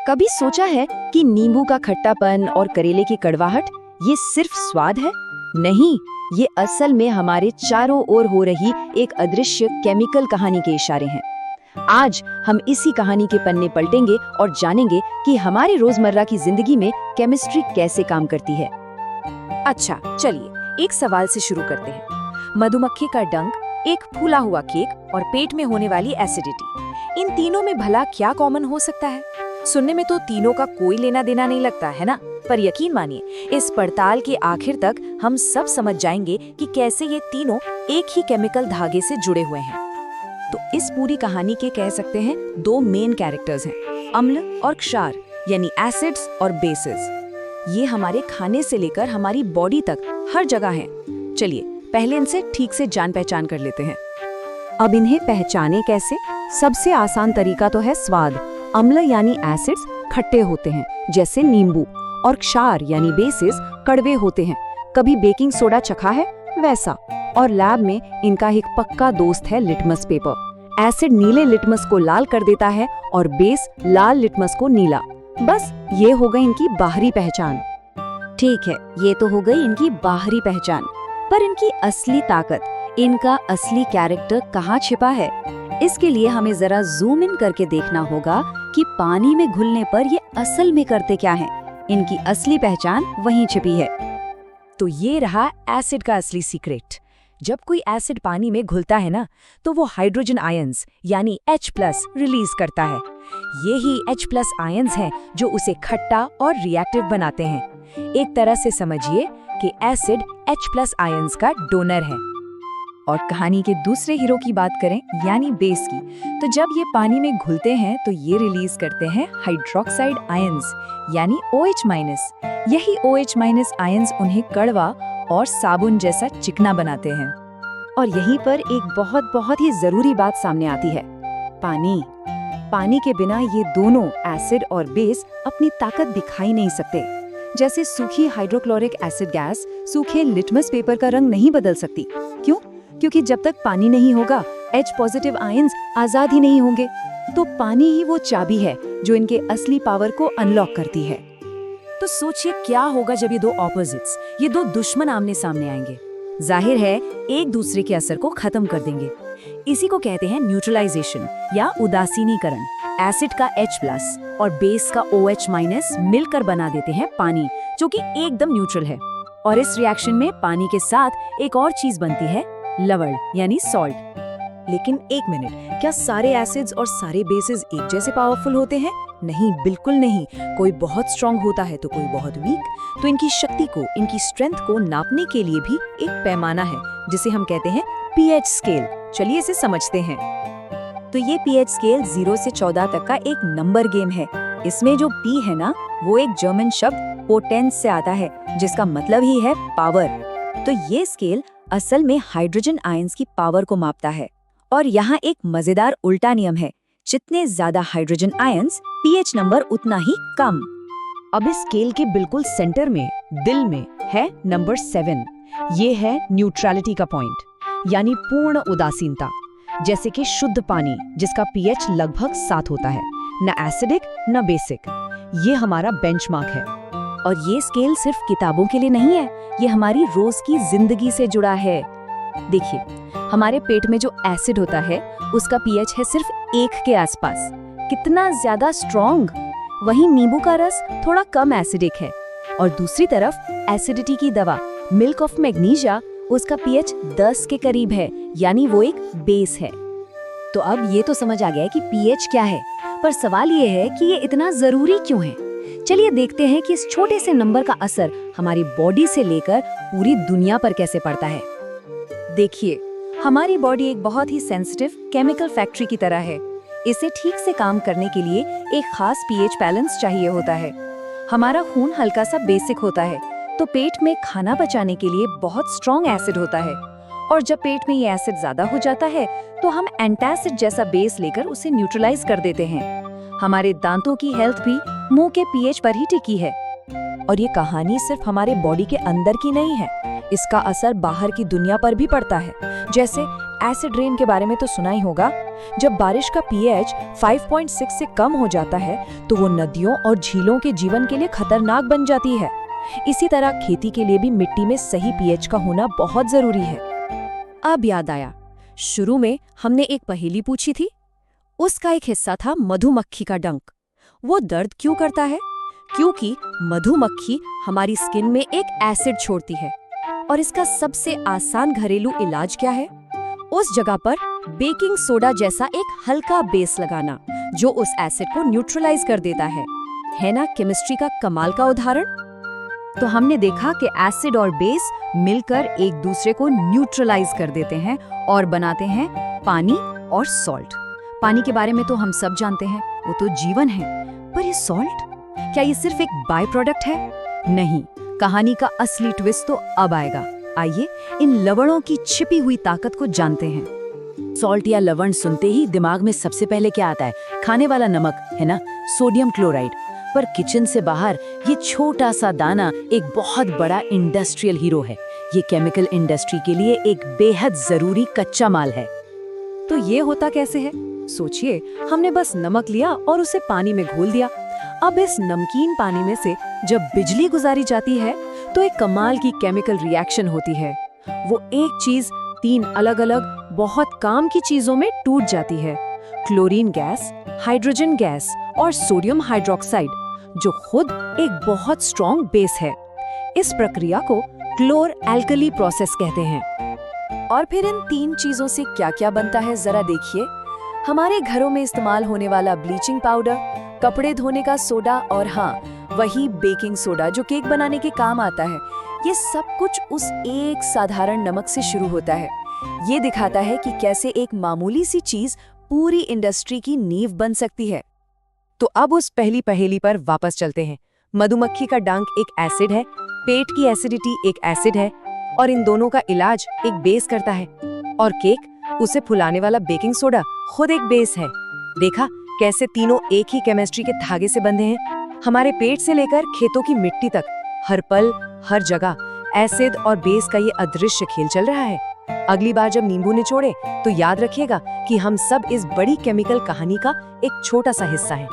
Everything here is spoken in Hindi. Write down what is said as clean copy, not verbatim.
कभी सोचा है कि नींबू का खट्टापन और करेले की कड़वाहट ये सिर्फ स्वाद है? नहीं, ये असल में हमारे चारों ओर हो रही एक अदृश्य केमिकल कहानी के इशारे हैं। आज हम इसी कहानी के पन्ने पलटेंगे और जानेंगे कि हमारे रोजमर्रा की जिंदगी में केमिस्ट्री कैसे काम करती है। अच्छा, चलिए एक सवाल से शुरू करते हैं। मधुमक्खी का डंक, एक फूला हुआ केक और पेट में होने वाली एसिडिटी, इन तीनों में भला क्या कॉमन हो सकता है? सुनने में तो तीनों का कोई लेना देना नहीं लगता है ना, पर यकीन मानिए इस पड़ताल के आखिर तक हम सब समझ जाएंगे कि कैसे ये तीनों एक ही केमिकल धागे से जुड़े हुए हैं। तो इस पूरी कहानी के कह सकते हैं दो मेन कैरेक्टर्स हैं, अम्ल और क्षार, यानी एसिड्स और बेसिस। ये हमारे खाने से लेकर हमारी बॉडी तक हर जगह हैं। चलिए पहले इनसे ठीक से जान पहचान कर लेते हैं। अब इन्हें पहचाने कैसे? सबसे आसान तरीका तो है स्वाद। अम्ल यानी एसिड्स खट्टे होते हैं जैसे नींबू, और क्षार यानी बेसिस कड़वे होते हैं। कभी बेकिंग सोडा चखा है वैसा। और लैब में इनका एक पक्का दोस्त है लिटमस पेपर। एसिड नीले लिटमस को लाल कर देता है और बेस लाल लिटमस को नीला। बस ये हो गई इनकी बाहरी पहचान। ठीक है, ये तो हो गई इनकी बाहरी पहचान, पर इनकी असली ताकत, इनका असली कैरेक्टर कहाँ छिपा है? इसके लिए हमें जरा जूम इन करके देखना होगा कि पानी में घुलने पर ये असल में करते क्या हैं। इनकी असली पहचान वहीं छिपी है। तो ये रहा एसिड का असली सीक्रेट। जब कोई एसिड पानी में घुलता है ना, तो वो हाइड्रोजन आयंस यानी H+ रिलीज करता है। ये ही H+ आयंस हैं जो उसे खट्टा और रिएक्टिव बनाते हैं। एक तरह से समझिए कि एसिड H+ आयंस का डोनर है। और कहानी के दूसरे हीरो की बात करें यानी बेस की, तो जब ये पानी में घुलते हैं तो ये रिलीज करते हैं हाइड्रोक्साइड आयंस यानी OH-। यही OH- आयंस उन्हें कड़वा और साबुन जैसा चिकना बनाते हैं। और यहीं पर एक बहुत ही जरूरी बात सामने आती है, पानी। पानी के बिना ये दोनों एसिड और बेस अपनी ताकत दिखाई नहीं सकते। जैसे सूखी हाइड्रोक्लोरिक एसिड गैस सूखे लिटमस पेपर का रंग नहीं बदल सकती। क्यों? क्योंकि जब तक पानी नहीं होगा H+ आयंस आजाद ही नहीं होंगे। तो पानी ही वो चाबी है जो इनके असली पावर को अनलॉक करती है। तो सोचिए क्या होगा जब ये दो ऑपोजिट्स, ये दो दुश्मन आमने सामने आएंगे। जाहिर है एक दूसरे के असर को खत्म कर देंगे। इसी को कहते हैं न्यूट्रलाइजेशन या उदासीनीकरण। एसिड का H+ और बेस का OH- मिलकर बना देते हैं पानी, जो कि एकदम न्यूट्रल है। और इस रिएक्शन में पानी के साथ एक और चीज बनती है, लवण यानी सॉल्ट। लेकिन एक मिनट, क्या सारे एसिड्स और सारे बेसिस एक जैसे पावरफुल होते हैं? नहीं, बिल्कुल नहीं। कोई बहुत स्ट्रांग होता है तो कोई बहुत वीक। तो इनकी शक्ति को, इनकी स्ट्रेंथ को नापने के लिए भी एक पैमाना है जिसे हम कहते हैं pH स्केल। चलिए इसे समझते हैं। तो ये pH स्केल 0 से 14 तक का एक नंबर गेम है। इसमें जो P है ना, वो एक जर्मन शब्द पोटेंस से आता है, जिसका मतलब ही है पावर। तो ये स्केल असल में हाइड्रोजन आयंस की पावर को मापता है। और यहाँ एक मजेदार उल्टा नियम है, जितने ज्यादा हाइड्रोजन आयंस, pH नंबर उतना ही कम। अब इस स्केल के बिल्कुल सेंटर में, दिल में, है नंबर 7। ये है न्यूट्रलिटी का पॉइंट, यानी पूर्ण उदासीनता। जैसे कि शुद्ध पानी जिसका pH लगभग 7 होता है, न एसिडिक न बेसिक। ये हमारा बेंचमार्क है। और ये स्केल सिर्फ किताबों के लिए नहीं है, ये हमारी रोज की जिंदगी से जुड़ा है। देखिए, हमारे पेट में जो एसिड होता है उसका pH है सिर्फ 1 के आसपास। कितना ज्यादा स्ट्रॉन्ग। वहीं नींबू का रस थोड़ा कम एसिडिक है। और दूसरी तरफ एसिडिटी की दवा मिल्क ऑफ मैग्नीशिया, उसका pH 10 के करीब है, यानी वो एक बेस है। तो अब ये तो समझ आ गया है कि pH क्या है, पर सवाल ये है कि ये इतना जरूरी क्यों है। चलिए देखते हैं कि इस छोटे से नंबर का असर हमारी बॉडी से लेकर पूरी दुनिया पर कैसे पड़ता है। देखिए, हमारी बॉडी एक बहुत ही सेंसिटिव केमिकल फैक्ट्री की तरह है। इसे ठीक से काम करने के लिए एक खास pH बैलेंस चाहिए होता है। हमारा खून हल्का सा बेसिक होता है, तो पेट में खाना पचाने के लिए बहुत स्ट्रॉन्ग एसिड होता है। और जब पेट में ये एसिड ज्यादा हो जाता है तो हम एंटासिड जैसा बेस लेकर उसे न्यूट्रलाइज कर देते हैं। हमारे दांतों की हेल्थ भी मुंह के pH पर ही टिकी है। और ये कहानी सिर्फ हमारे बॉडी के अंदर की नहीं है, इसका असर बाहर की दुनिया पर भी पड़ता है। जैसे एसिड रेन के बारे में तो सुना ही होगा। जब बारिश का पीएच 5.6 से कम हो जाता है तो वो नदियों और झीलों के जीवन के लिए खतरनाक बन जाती है। इसी तरह खेती के लिए भी मिट्टी में सही पीएच का होना बहुत जरूरी है। अब याद आया, शुरू में हमने एक पहेली पूछी थी, उसका एक हिस्सा था मधुमक्खी का डंक। वो दर्द क्यों करता है? क्योंकि मधुमक्खी हमारी स्किन में एक एसिड छोड़ती है। और इसका सबसे आसान घरेलू इलाज क्या है? उस जगह पर बेकिंग सोडा जैसा एक हल्का बेस लगाना, जो उस एसिड को न्यूट्रलाइज कर देता है ना केमिस्ट्री का कमाल का उदाहरण। तो हमने देखा कि एसिड और बेस मिलकर एक दूसरे को न्यूट्रलाइज कर देते हैं और बनाते हैं पानी और सॉल्ट। पानी के बारे में तो हम सब जानते हैं, वो तो जीवन है। पर ये सॉल्ट, क्या ये सिर्फ एक बाय प्रोडक्ट है? नहीं, कहानी का असली ट्विस्ट तो अब आएगा। आइए इन लवणों की छिपी हुई ताकत को जानते हैं। सॉल्ट या लवण सुनते ही दिमाग में सबसे पहले क्या आता है? खाने वाला नमक, है ना, सोडियम क्लोराइड। पर किचन से बाहर ये छोटा सा दाना एक बहुत बड़ा इंडस्ट्रियल हीरो है। ये केमिकल इंडस्ट्री के लिए एक बेहद जरूरी कच्चा माल है। तो ये होता कैसे है? सोचिए, हमने बस नमक लिया और उसे पानी में घोल दिया। अब इस नमकीन पानी में से जब बिजली गुजारी जाती है तो एक कमाल की केमिकल रिएक्शन होती है। वो एक चीज 3 अलग-अलग बहुत काम की चीजों में टूट जाती है। क्लोरीन गैस, हाइड्रोजन गैस और सोडियम हाइड्रोक्साइड, जो खुद एक बहुत स्ट्रॉन्ग बेस है। इस प्रक्रिया को क्लोर एल्कली प्रोसेस कहते हैं। और फिर इन 3 चीजों से क्या-क्या बनता है जरा देखिए। हमारे घरों में इस्तेमाल होने वाला ब्लीचिंग पाउडर, कपड़े धोने का सोडा और हाँ, वही बेकिंग सोडा जो केक बनाने के काम आता है। ये सब कुछ उस एक साधारण नमक से शुरू होता है। ये दिखाता है कि कैसे एक मामूली सी चीज पूरी इंडस्ट्री की नींव बन सकती है। तो अब उस पहली पहेली पर वापस चलते हैं। मधुमक्खी का डंक एक एसिड है, पेट की एसिडिटी एक एसिड है, और इन दोनों का इलाज एक बेस करता है। और केक, उसे फुलाने वाला बेकिंग सोडा खुद एक बेस है। देखा कैसे तीनों एक ही केमिस्ट्री के धागे से बंधे हैं? हमारे पेट से लेकर खेतों की मिट्टी तक, हर पल हर जगह एसिड और बेस का ये अदृश्य खेल चल रहा है। अगली बार जब नींबू निचोड़े तो याद रखिएगा कि हम सब इस बड़ी केमिकल कहानी का एक छोटा सा हिस्सा है।